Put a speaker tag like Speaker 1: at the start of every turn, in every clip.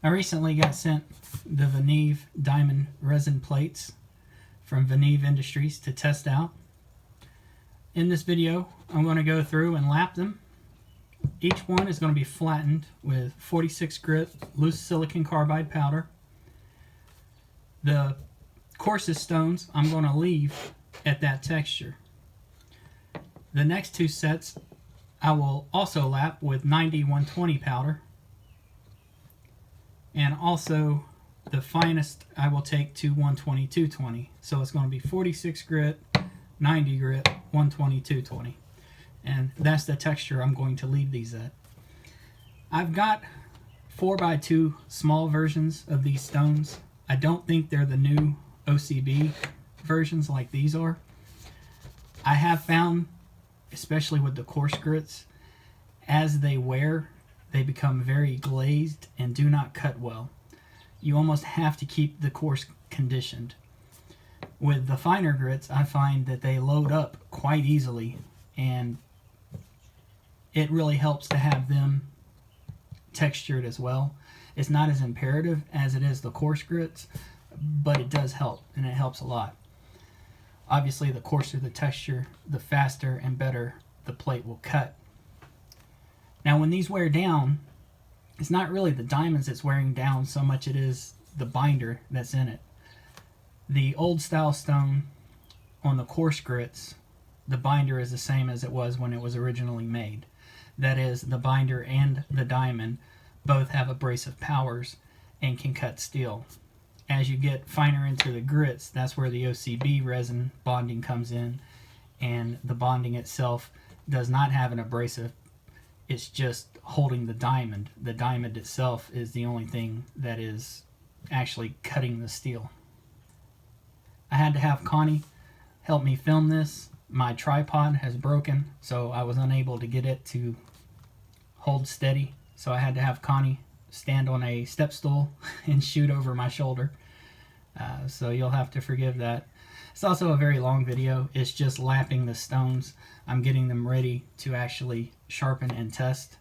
Speaker 1: I recently got sent the Venev diamond resin plates from Venev Industries to test out. In this video, I'm going to go through and lap them. Each one is going to be flattened with 46 grit loose silicon carbide powder. The coarsest stones I'm going to leave at that texture. The next two sets I will also lap with 90-120 powder. And also the finest I will take to 120-220. So it's going to be 46 grit, 90 grit, 120-220. And that's the texture I'm going to leave these at. I've got 4x2 small versions of these stones. I don't think they're the new OCB versions like these are. I have found, especially with the coarse grits, as they wear, they become very glazed and do not cut well. You almost have to keep the coarse conditioned. With the finer grits, I find that they load up quite easily, and it really helps to have them textured as well. It's not as imperative as it is the coarse grits, but it does help, and it helps a lot. Obviously, the coarser the texture, the faster and better the plate will cut. Now, when these wear down, it's not really the diamonds that's wearing down so much it is the binder that's in it. The old style stone on the coarse grits, the binder is the same as it was when it was originally made. That is, the binder and the diamond both have abrasive powers and can cut steel. As you get finer into the grits, that's where the OCB resin bonding comes in, and the bonding itself does not have an abrasive. It's just holding the diamond. The diamond itself is the only thing that is actually cutting the steel. I had to have Connie help me film this. My tripod has broken, so I was unable to get it to hold steady. So I had to have Connie stand on a step stool and shoot over my shoulder. So you'll have to forgive that. It's also a very long video. It's just lapping the stones. I'm getting them ready to actually sharpen and test.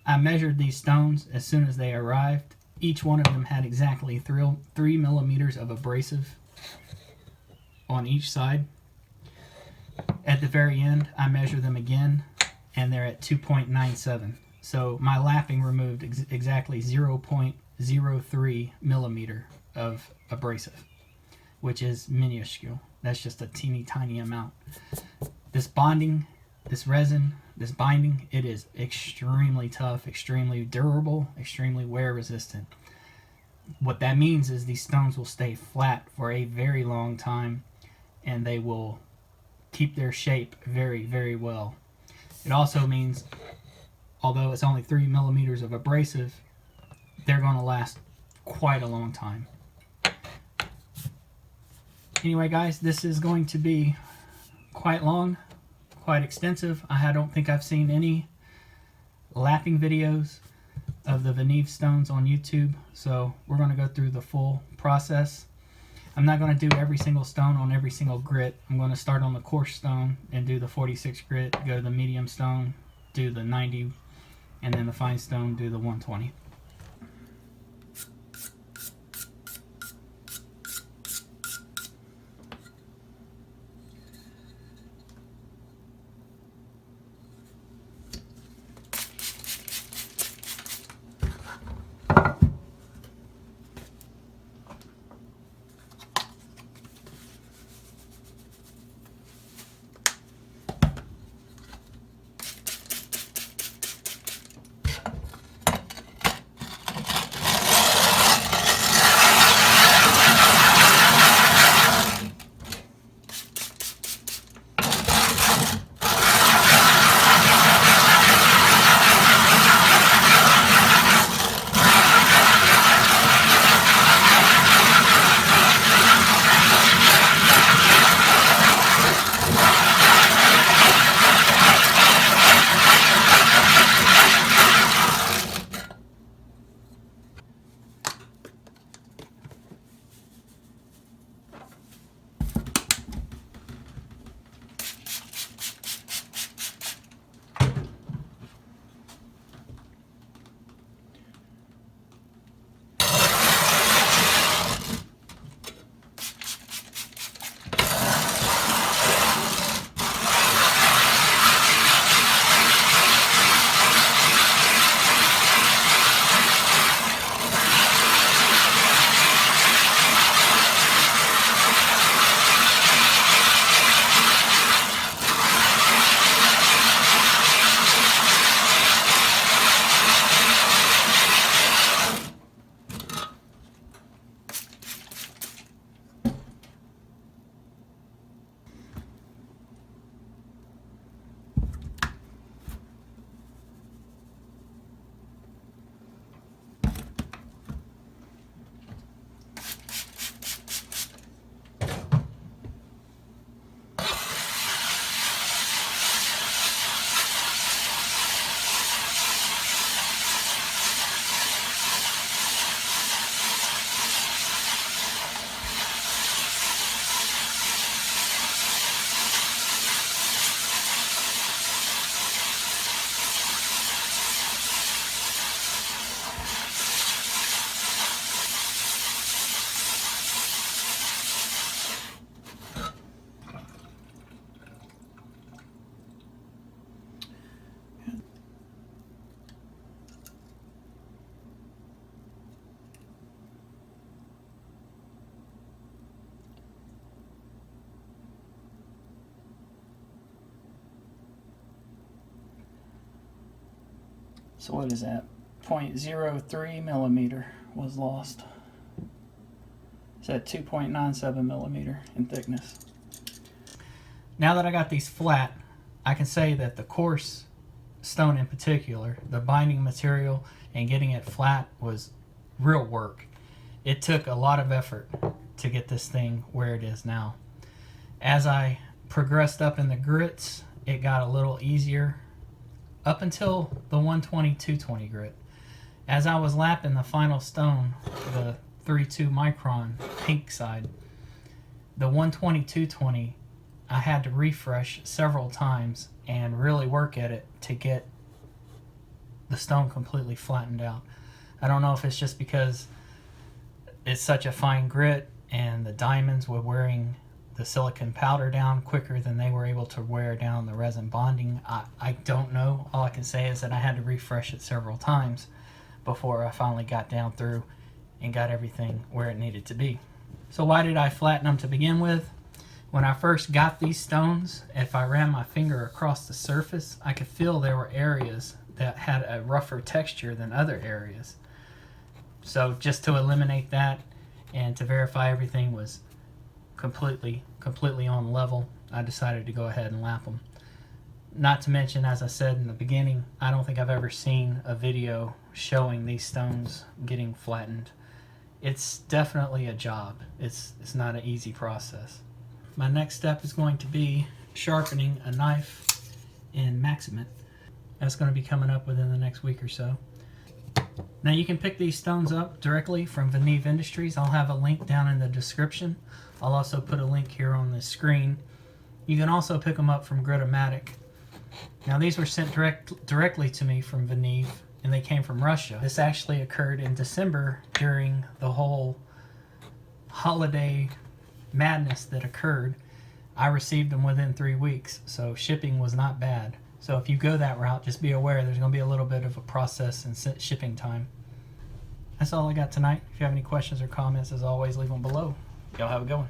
Speaker 1: I measured these stones as soon as they arrived. Each one of them had exactly 3 millimeters of abrasive on each side. At the very end, I measure them again, and they're at 2.97. So my lapping removed exactly 0.03 millimeter of abrasive, which is minuscule. That's just a teeny tiny amount. This bonding, this resin, this binding, it is extremely tough, extremely durable, extremely wear resistant. What that means is these stones will stay flat for a very long time, and they will keep their shape very, very well. It also means, although it's only 3 millimeters of abrasive, they're going to last quite a long time. Anyway, guys, this is going to be quite long, quite extensive. I don't think I've seen any lapping videos of the Venev stones on YouTube, so we're going to go through the full process. I'm not going to do every single stone on every single grit. I'm going to start on the coarse stone and do the 46 grit, go to the medium stone, do the 90, and then the fine stone, do the 120. So what is that? 0.03 millimeter was lost. It's at 2.97 millimeter in thickness. Now that I got these flat, I can say that the coarse stone in particular, the binding material and getting it flat was real work. It took a lot of effort to get this thing where it is now. As I progressed up in the grits, it got a little easier up until the 120-220 grit. As I was lapping the final stone, the 3.2 micron pink side, the 120-220, I had to refresh several times and really work at it to get the stone completely flattened out. I don't know if it's just because it's such a fine grit and the diamonds were wearing the silicon powder down quicker than they were able to wear down the resin bonding. I don't know. All I can say is that I had to refresh it several times before I finally got down through and got everything where it needed to be. So why did I flatten them to begin with? When I first got these stones, if I ran my finger across the surface, I could feel there were areas that had a rougher texture than other areas. So just to eliminate that and to verify everything was completely on level, I decided to go ahead and lap them. Not to mention, as I said in the beginning, I don't think I've ever seen a video showing these stones getting flattened. It's definitely a job. It's not an easy process. My next step is going to be sharpening a knife in Maximate. That's going to be coming up within the next week or so. Now you can pick these stones up directly from Venev Industries. I'll have a link down in the description. I'll also put a link here on the screen. You can also pick them up from Gritomatic. Now these were sent directly to me from Venev, and they came from Russia. This actually occurred in December during the whole holiday madness that occurred. I received them within 3 weeks, so shipping was not bad. So if you go that route, just be aware there's going to be a little bit of a process and shipping time. That's all I got tonight. If you have any questions or comments, as always, leave them below. Y'all have a good one.